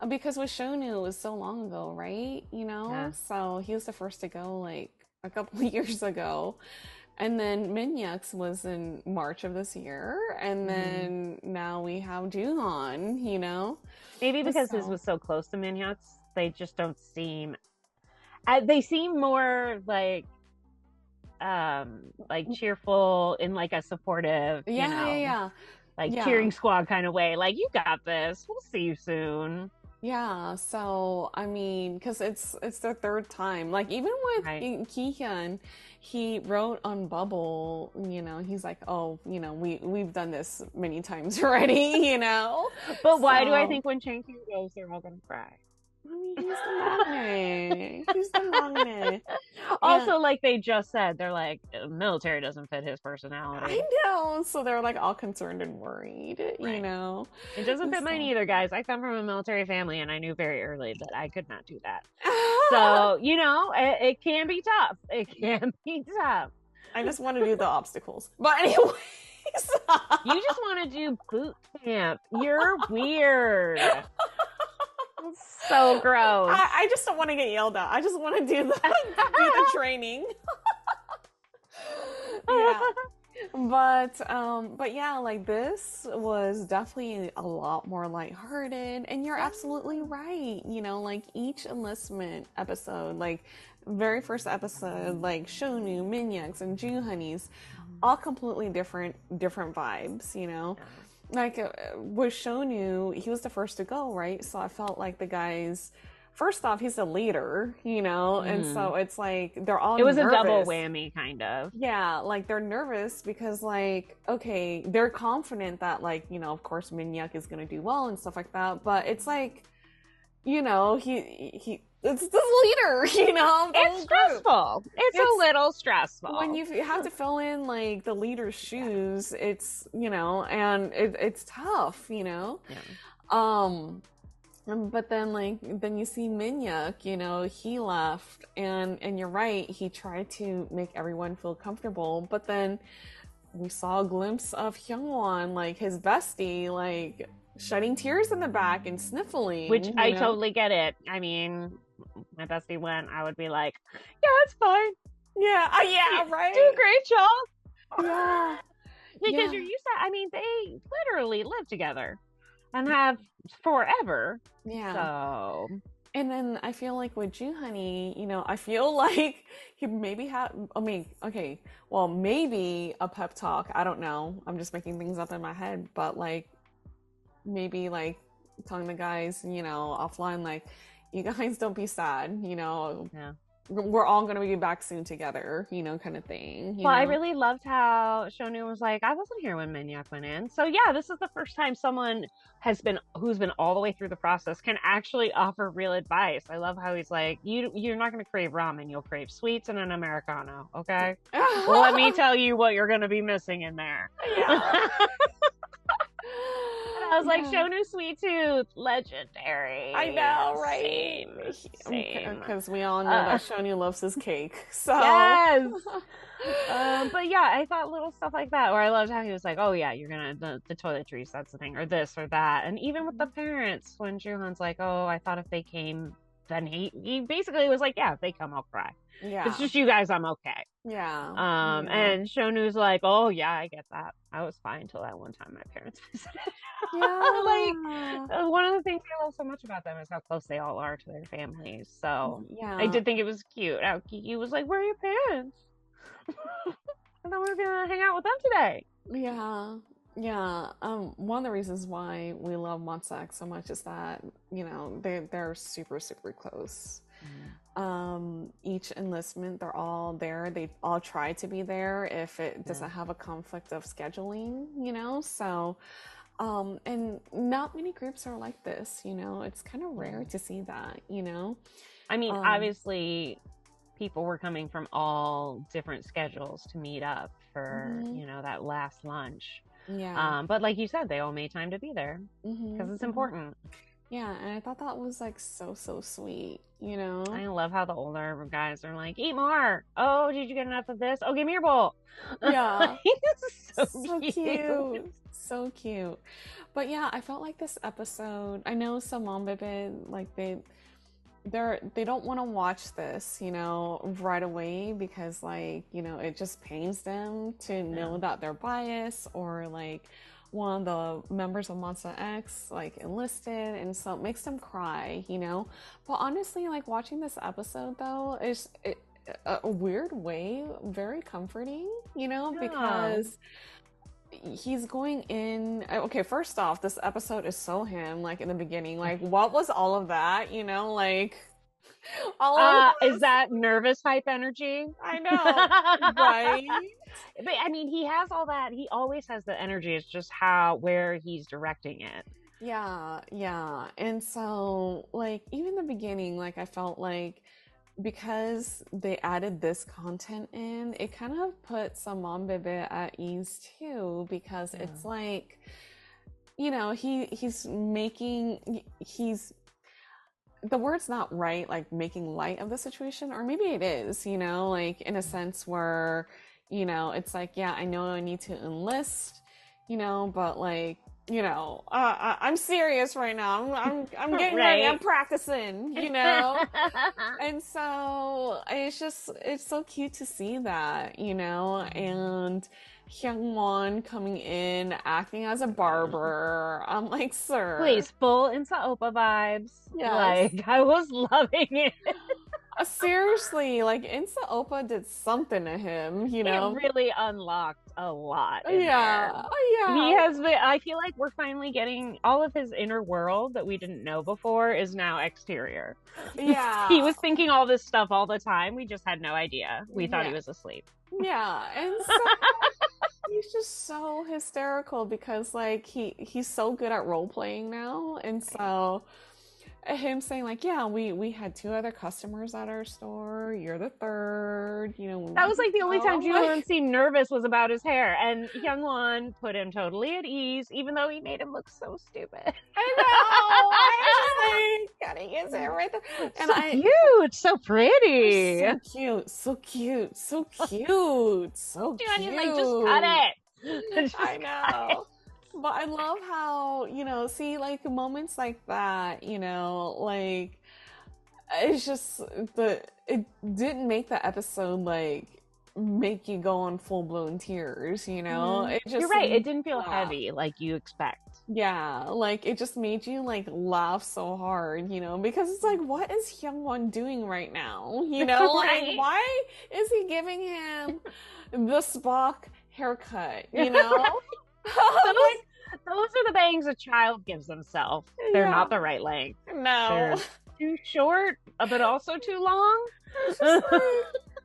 Because with Shonu, it was so long ago, right? You know, Yeah. so he was the first to go like a couple of years ago. And then Minyak's was in March of this year, and then now we have Juhon, you know? Maybe because his So- was so close to Minyak's, they just don't seem... they seem more like like cheerful in like a supportive, you know, like cheering squad kind of way. Like, you got this. We'll see you soon. Yeah, so I mean, because it's their third time. Like, even with Kihyun, he wrote on Bubble, you know, he's like, oh, you know, we've done this many times already, you know. But why do I think when Changkyun goes, they're all gonna cry? I mean, he's the maknae. He's the maknae. Also, like they just said, they're like, military doesn't fit his personality. I know. So they're like all concerned and worried, you know. It doesn't fit mine either, guys. I come from a military family, and I knew very early that I could not do that. So, you know, it can be tough. It can be tough. I just want to do the obstacles. But anyways. You just want to do boot camp. You're weird. So gross. I just don't want to get yelled at. I just want to do the training. Yeah. But yeah, like this was definitely a lot more lighthearted, and you're absolutely right. You know, like each enlistment episode, like very first episode, like Shonu, Minhyuk's, and JOOHONEY's, all completely different vibes, you know. Like with Shonu, he was the first to go, right? So I felt like the guys, first off, he's the leader, you know, and so it's like they're all nervous. A double whammy, kind of. Yeah, like they're nervous because, like, okay, they're confident that, like, you know, of course Minhyuk is gonna do well and stuff like that, but it's like, you know, it's the leader, you know. It's stressful. It's a little stressful when you have to fill in like the leader's shoes. It's, you know, and it's tough, you know. Yeah. But then then you see Minhyuk, you know, he left, and you're right, he tried to make everyone feel comfortable, but then we saw a glimpse of Hyungwon, like his bestie, like shedding tears in the back and sniffling. Which I totally get it. I mean, my bestie went, I would be like, yeah, it's fine. Yeah, yeah, right. Do a great job. Yeah. Because you're used to, I mean, they literally live together and have forever. Yeah. So. And then I feel like with JOOHONEY, you know, I feel like he maybe had, I mean, okay, well, maybe a pep talk. I don't know. I'm just making things up in my head, but like, maybe like telling the guys, you know, offline, like, you guys don't be sad, you know. Yeah. We're all going to be back soon together, you know, kind of thing. Well, I really loved how Shonu was like, I wasn't here when Minhyuk went in. So yeah, this is the first time someone who's been all the way through the process can actually offer real advice. I love how he's like, you're not going to crave ramen, you'll crave sweets and an Americano, okay? Well, let me tell you what you're going to be missing in there. Yeah. I was like, Shonu Sweet Tooth, legendary. I know, right? Same. Because we all know that Shonu loves his cake. So. Yes. But yeah, I thought little stuff like that. Or I loved how he was like, oh yeah, you're gonna the toiletries, that's the thing, or this or that. And even with the parents, when Joohon's like, oh, I thought if they came, then he basically was like, yeah, if they come, I'll cry. Yeah. It's just you guys, I'm okay. Yeah. And Shonu's like, oh yeah, I get that. I was fine until that one time my parents visited. Yeah. Like, one of the things I love so much about them is how close they all are to their families. So yeah, I did think it was cute how Kiki was like, where are your parents? I thought we were gonna hang out with them today. Yeah. Yeah, one of the reasons why we love Monsta X so much is that, you know, they're super, super close. Each enlistment, they're all there. They all try to be there if it doesn't have a conflict of scheduling, you know? So, and not many groups are like this, you know? It's kind of rare to see that, you know? I mean, obviously, people were coming from all different schedules to meet up for, you know, that last lunch. Yeah. But like you said, they all made time to be there because it's important. Yeah, and I thought that was like so sweet, you know? I love how the older guys are like, eat more. Oh, did you get enough of this? Oh, give me your bowl. Yeah. so cute. So cute. But yeah, I felt like this episode, I know some mom like they don't want to watch this, you know, right away because, like, you know, it just pains them to know that they're biased or like one of the members of Monsta X like enlisted, and so it makes them cry, you know. But honestly, like watching this episode though, a weird way, very comforting, you know, Yeah. because he's going in. Okay, first off, this episode is so him, like in the beginning. Like, what was all of that, you know? Like, all of Is that nervous hype energy? I know, right? But I mean, he has all that. He always has the energy. It's just where he's directing it. Yeah, yeah. And so, like, even the beginning, like, I felt like because they added this content in, it kind of put some mom bebe at ease too, because it's like, you know, he's the word's not right, like making light of the situation, or maybe it is, you know, like in a sense where, you know, it's like, yeah, I know I need to enlist, you know, but like, you know, I'm serious right now. I'm getting ready. I'm practicing, you know. And so it's so cute to see that, you know. And Hyungwon coming in acting as a barber. I'm like, sir, Please, full Insa Oppa vibes. Yes. Like, I was loving it. Seriously, like Insa Oppa did something to him, you know. It really unlocked a lot. Yeah. He has been, I feel like we're finally getting all of his inner world that we didn't know before is now exterior. Yeah. He was thinking all this stuff all the time. We just had no idea. We thought he was asleep. Yeah. And so he's just so hysterical because like he's so good at role playing now. And so him saying like, yeah, we had 2 other customers at our store, you're the third, you know. That was like the only time Joohon seemed nervous was about his hair, and Hyungwon put him totally at ease, even though he made him look so stupid. I know. I was like, cutting his hair right there. And so cute, so pretty. So cute, so cute, so cute, so cute. Joohon is like, just cut it. I know. But I love how, you know, see, like, moments like that, you know, like, it's just, it didn't make the episode, like, make you go on full-blown tears, you know? It just, you're right, it didn't feel heavy like you expect. Yeah, like, it just made you, like, laugh so hard, you know? Because it's like, what is Hyungwon doing right now? You know? Right? Like, why is he giving him the Spock haircut, you know? Those are the bangs a child gives themselves. They're not the right length. No. They're too short, but also too long. It's just like,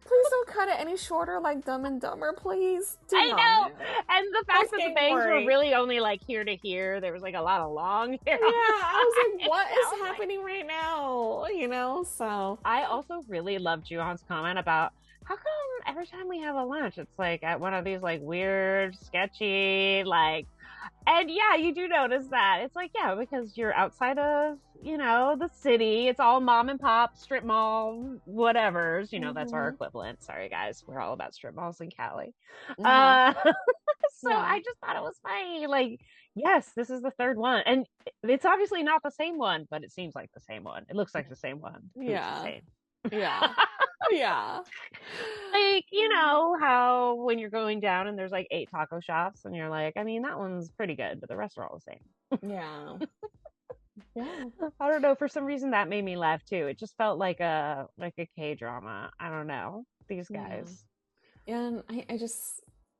please don't cut it any shorter like Dumb and Dumber, please. I know. And the fact that the bangs were really only like here to here, there was like a lot of long hair. Yeah, I was like, what is happening right now? You know, so. I also really love Joohon's comment about how come every time we have a lunch, it's like at one of these like weird, sketchy, like, and yeah, you do notice that. It's like, yeah, because you're outside of, you know, the city. It's all mom and pop, strip mall, whatever's, you know, that's our equivalent. Sorry, guys. We're all about strip malls in Cali. So I just thought it was funny. Like, yes, this is the 3rd one. And it's obviously not the same one, but it seems like the same one. It looks like the same one. Yeah. Yeah. Yeah. Like, you know how when you're going down and there's like 8 taco shops and you're like, I mean, that one's pretty good, but the rest are all the same. Yeah. Yeah. I don't know. For some reason that made me laugh too. It just felt like a K-drama. I don't know. These guys. Yeah. And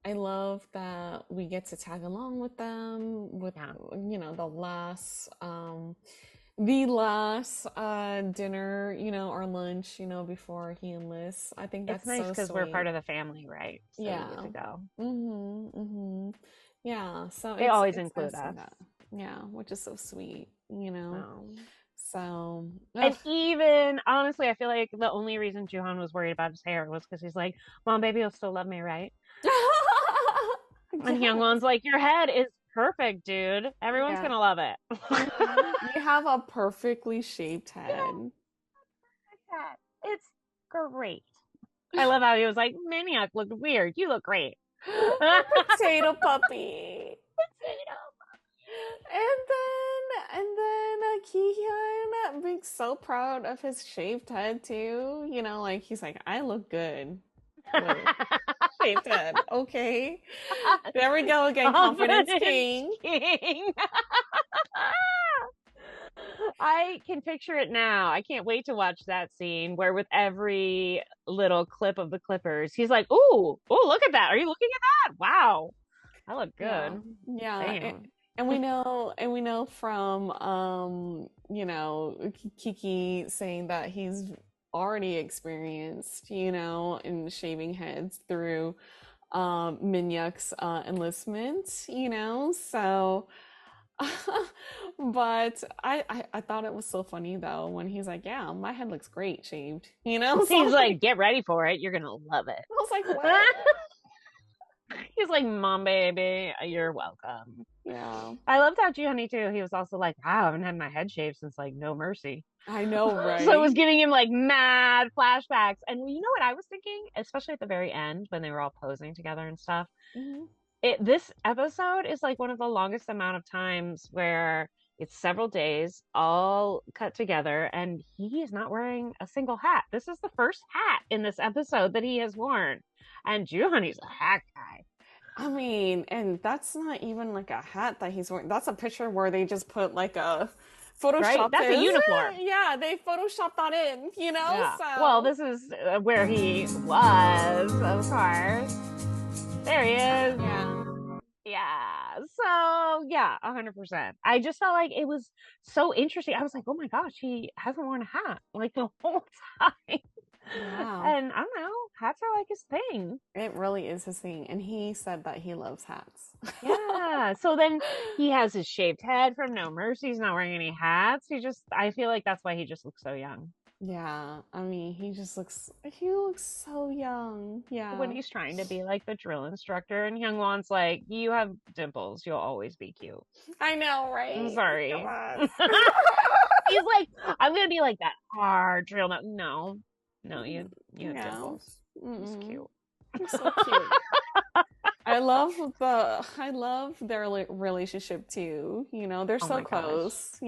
I love that we get to tag along with them with, you know, the last dinner, you know, or lunch, you know, before he enlists. I think that's nice because so we're sweet. part of the family, right? So yeah. we get to go. Yeah. So they always include us. Yeah, which is so sweet, you know. So, and even honestly, I feel like the only reason Joohon was worried about his hair was because he's like, "Mom, baby, you'll still love me, right?" And Hyungwon's like, "Your head is perfect, dude. Everyone's gonna love it." You have a perfectly shaped head. It's great. I love how he was like, Maniac looked weird. You look great. Potato puppy. Potato. And then Kihyun being so proud of his shaved head too. You know, like he's like, I look good. Shaved head. Okay. There we go again. Confidence king. I can picture it now. I can't wait to watch that scene where with every little clip of the Clippers. He's like, "Ooh, look at that! Are you looking at that? Wow, I look good." Yeah. And we know from Kiki saying that he's already experienced, in shaving heads through Minyuk's enlistment, so but I thought it was so funny though when he's like, yeah, my head looks great shaved, so he's like, get ready for it, you're gonna love it. I was like, what? He's like, mom baby, you're welcome. Yeah, I loved how JOOHONEY too, he was also like, wow, I haven't had my head shaved since like No Mercy. I know, right? So it was giving him like mad flashbacks. And you know what I was thinking, especially at the very end when they were all posing together and stuff, this episode is like one of the longest amount of times where it's several days all cut together and he is not wearing a single hat. This is the first hat in this episode that he has worn, and JOOHONEY's a hat guy. I mean, and that's not even like a hat that he's wearing. That's a picture where they just put like a Photoshop. Right? That's a uniform. Yeah, they photoshopped that in, Yeah. So. Well, this is where he was, of course. There he is. Yeah. So, yeah, 100%. I just felt like it was so interesting. I was like, oh my gosh, he hasn't worn a hat like the whole time. Wow. And I don't know, hats are like his thing. It really is his thing. And he said that he loves hats. Yeah. So then he has his shaved head from No Mercy. He's not wearing any hats. I feel like that's why he just looks so young. Yeah. I mean, he looks so young. Yeah. When he's trying to be like the drill instructor and Hyungwon's like, you have dimples. You'll always be cute. I know, right? I'm sorry. He's like, I'm going to be like that hard drill. No, you have dimples. It's cute. He's so cute. I love their relationship too. They're so close.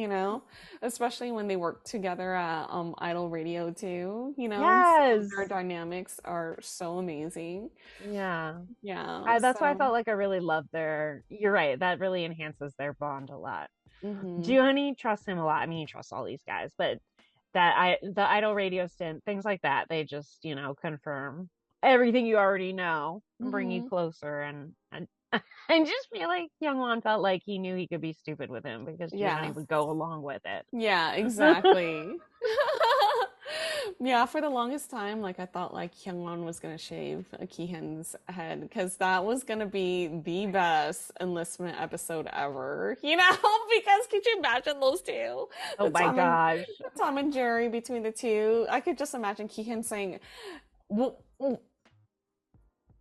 Especially when they work together at Idol Radio too. Yes, their dynamics are so amazing. Yeah. That's why I felt like I really loved their. You're right. That really enhances their bond a lot. JOOHONEY trusts him a lot. I mean, he trusts all these guys, but the Idol Radio stint, things like that, they just confirm everything you already know, bring you closer, and I just feel like Hyungwon felt like he knew he could be stupid with him because JOOHONEY would go along with it. Yeah, exactly. Yeah, for the longest time, like I thought like Hyungwon was gonna shave Kihyun's head because that was gonna be the best enlistment episode ever. Because could you imagine those two? Oh my gosh, Tom and Jerry between the two. I could just imagine Kihyun saying, well,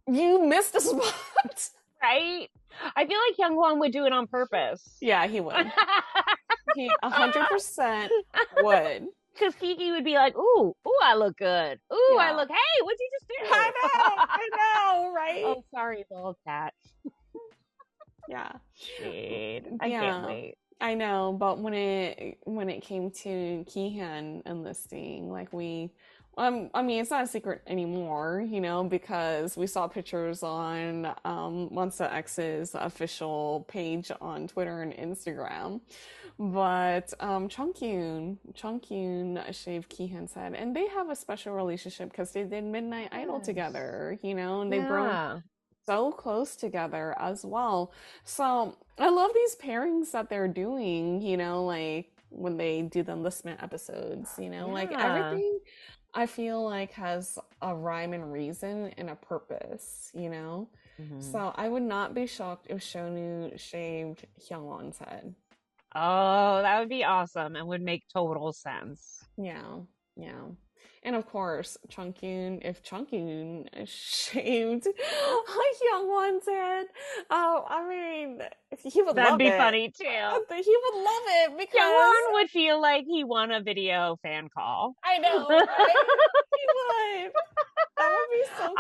you missed a spot. Right? I feel like Hyungwon would do it on purpose. Yeah, he would. He 100% would. Because Kiki would be like, ooh, I look good. Ooh, I look, hey, what'd you just do? I know, right? Oh, sorry, little cat. Yeah. Shade. I can't wait. I know, but when it came to Kihyun enlisting, like I mean, it's not a secret anymore, because we saw pictures on Monsta X's official page on Twitter and Instagram. But Chungkyun shaved Kihyun's head, and they have a special relationship because they did Midnight Idol together, and they've grown so close together as well. So I love these pairings that they're doing, like when they do the enlistment episodes, like everything I feel like has a rhyme and reason and a purpose, So I would not be shocked if Shonu shaved Hyungwon's head. Oh, that would be awesome and would make total sense. Yeah. And of course, if Chungkyun shaved Hyungwon's head, I mean, he would love it. That'd be funny too. He would love it because Hyungwon would feel like he won a video fan call. I know, right? He would. That would be so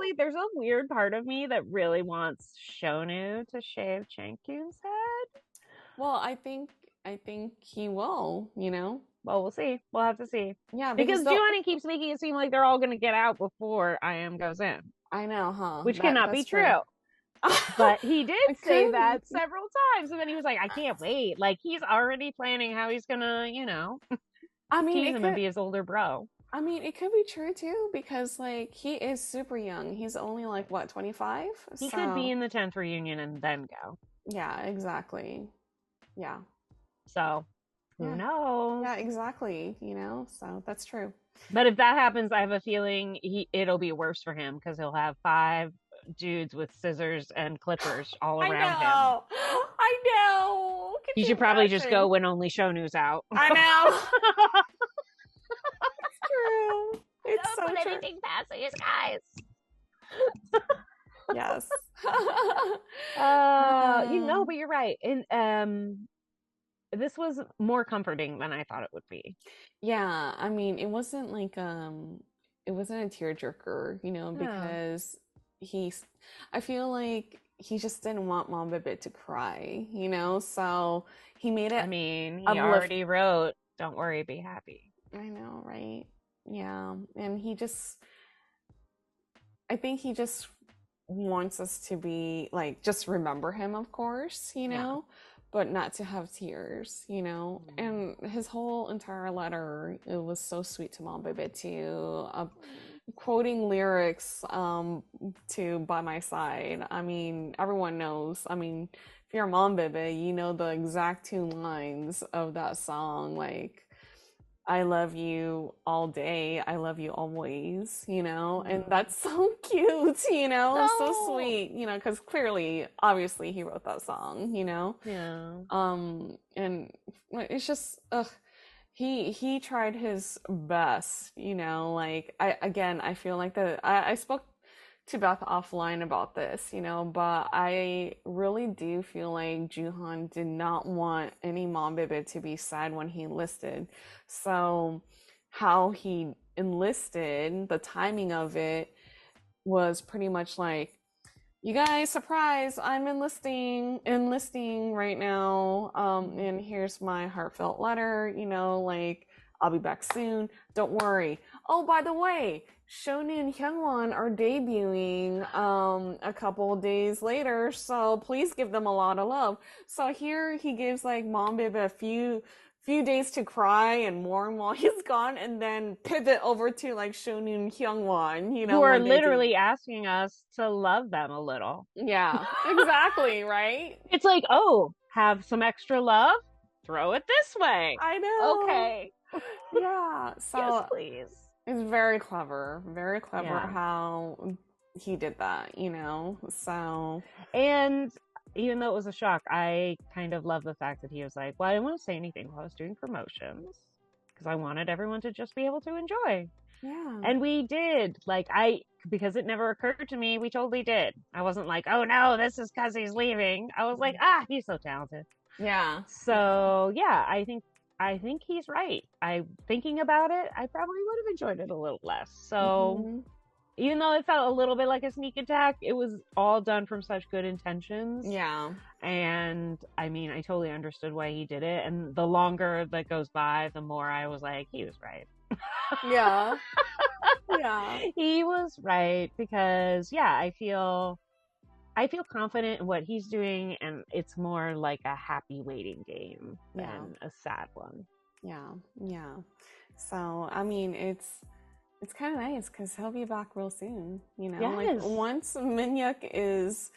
cute. There's a weird part of me that really wants Shonu to shave Chungkyun's head. Well, I think he will, Well, we'll see. We'll have to see. Yeah, because JOOHONEY keeps making it seem like they're all going to get out before IM goes in. I know, huh? Which cannot be true. But he did say that several times, and then he was like, "I can't wait." Like he's already planning how he's gonna, I mean, tease him and be his older bro. I mean, it could be true too, because like he is super young. He's only like what, 25? He could be in the 10th reunion and then go. Yeah, exactly. Yeah. So who knows? Yeah, exactly. You know, so that's true. But if that happens, I have a feeling it'll be worse for him because he'll have 5 dudes with scissors and clippers all around him. I know. He should probably just go when only Shonu's out. I know. It's true. It's Don't so put true. anything past these guys. Yes. But you're right. And this was more comforting than I thought it would be. Yeah, I mean, it wasn't like it wasn't a tearjerker, you know, because I feel like he just didn't want Mom Bibit to cry, you know, so he made it. I mean, he already wrote, "Don't worry, be happy." I know, right? Yeah, and I think he just wants us to be like, just remember him, of course, you know, but not to have tears, you know. And his whole entire letter, it was so sweet to Mom Bibit too. Quoting lyrics to By My Side. I mean, everyone knows. I mean, if you're a Mom Bibit, you know the exact 2 lines of that song, like, I love you all day, I love you always, you know. And that's so cute, you know. So sweet, you know, because clearly, obviously he wrote that song, you know. And it's just he tried his best, you know. Like, I feel like I spoke to Beth offline about this, you know, but I really do feel like Joohon did not want any Mom Bibit to be sad when he enlisted. So how he enlisted, the timing of it was pretty much like, you guys, surprise, I'm enlisting right now. And here's my heartfelt letter, you know, like, I'll be back soon. Don't worry. Oh, by the way, Shoni and Hyungwon are debuting a couple of days later, so please give them a lot of love. So here he gives like Mom Bibit a few days to cry and mourn while he's gone, and then pivot over to like Shoni and Hyungwon, you know, who are literally asking us to love them a little. Yeah, exactly, right? It's like, oh, have some extra love? Throw it this way. I know. Okay. Yeah. So yes, please. It's very clever how he did that, you know. So, and even though it was a shock, I kind of love the fact that he was like, well, I didn't want to say anything while I was doing promotions because I wanted everyone to just be able to enjoy. Yeah. And we did. Like, because it never occurred to me, we totally did. I wasn't like, oh no, this is because he's leaving. I was like, he's so talented. Yeah. So yeah, I think he's right. Thinking about it, I probably would have enjoyed it a little less. So even though it felt a little bit like a sneak attack, it was all done from such good intentions. Yeah. And I mean, I totally understood why he did it. And the longer that goes by, the more I was like, he was right. Yeah. Yeah. He was right because I feel confident in what he's doing, and it's more like a happy waiting game than a sad one. Yeah. So, I mean, it's kind of nice because he'll be back real soon, you know. Yes. Like, once Minhyuk is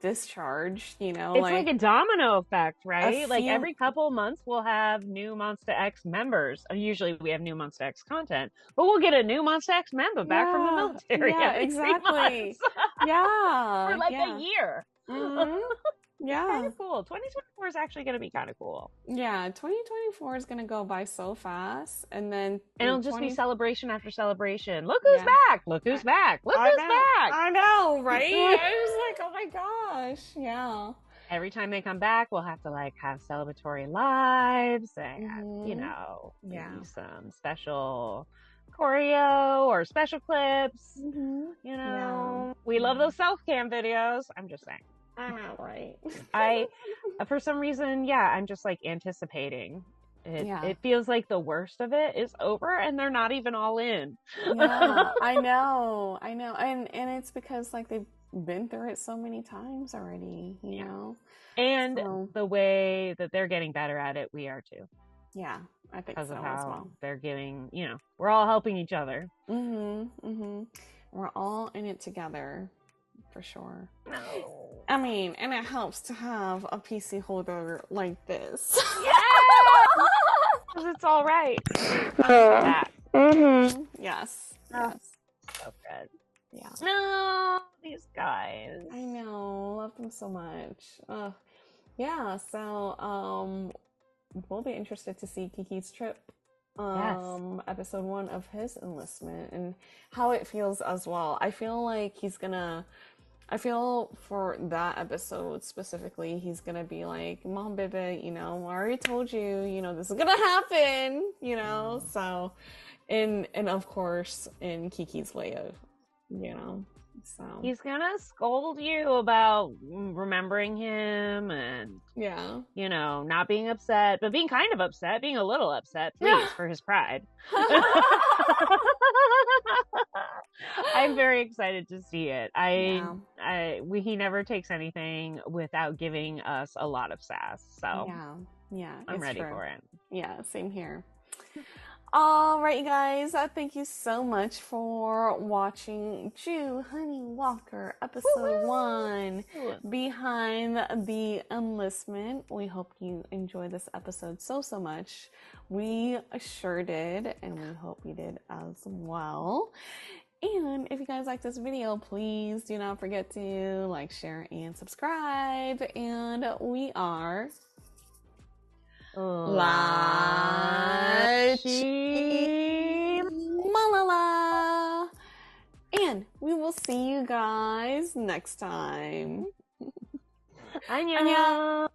discharged, you know, it's like a domino effect, right? Like, every couple months we'll have new Monsta X members. Usually we have new Monsta X content, but we'll get a new Monsta X member back from the military. Yeah, exactly. Yeah. For like a year. Mm-hmm. Yeah. Kind of cool. 2024 is actually going to be kind of cool. Yeah, 2024 is going to go by so fast, and it'll just be celebration after celebration. Look who's back! Look who's back! Look who's back! I know, right? I was like, oh my gosh, yeah. Every time they come back, we'll have to like have celebratory lives and you know, maybe some special choreo or special clips. You know, we love those self-cam videos. I'm just saying. I know, right? For some reason, I'm just like anticipating. It feels like the worst of it is over and they're not even all in. Yeah, I know. And it's because like they've been through it so many times already, you know? And the way that they're getting better at it, we are too. Yeah, I think because so of as how well. they're giving, we're all helping each other. We're all in it together, for sure. No. I mean, and it helps to have a PC holder like this. Yeah! Because it's all right. That. Yes. Oh. Yes. So good. Yeah. No, these guys. I know. Love them so much. Yeah, so we'll be interested to see Kiki's trip. Episode 1 of his enlistment and how it feels as well. I feel like I feel for that episode specifically, he's gonna be like, Mom, baby, I already told you, this is gonna happen, so, and of course, in Kiki's way of, so. He's gonna scold you about remembering him and, not being upset, but being kind of upset, being a little upset, please, for his pride. I'm very excited to see it. He never takes anything without giving us a lot of sass. So I'm ready for it. Yeah, same here. All right, you guys. Thank you so much for watching JOOHONEYWALKER episode 1, Behind the Enlistment. We hope you enjoyed this episode so much. We sure did, and we hope you did as well. And if you guys like this video, please do not forget to like, share, and subscribe. And we are LaChiMoLaLa. And we will see you guys next time. Annyeong.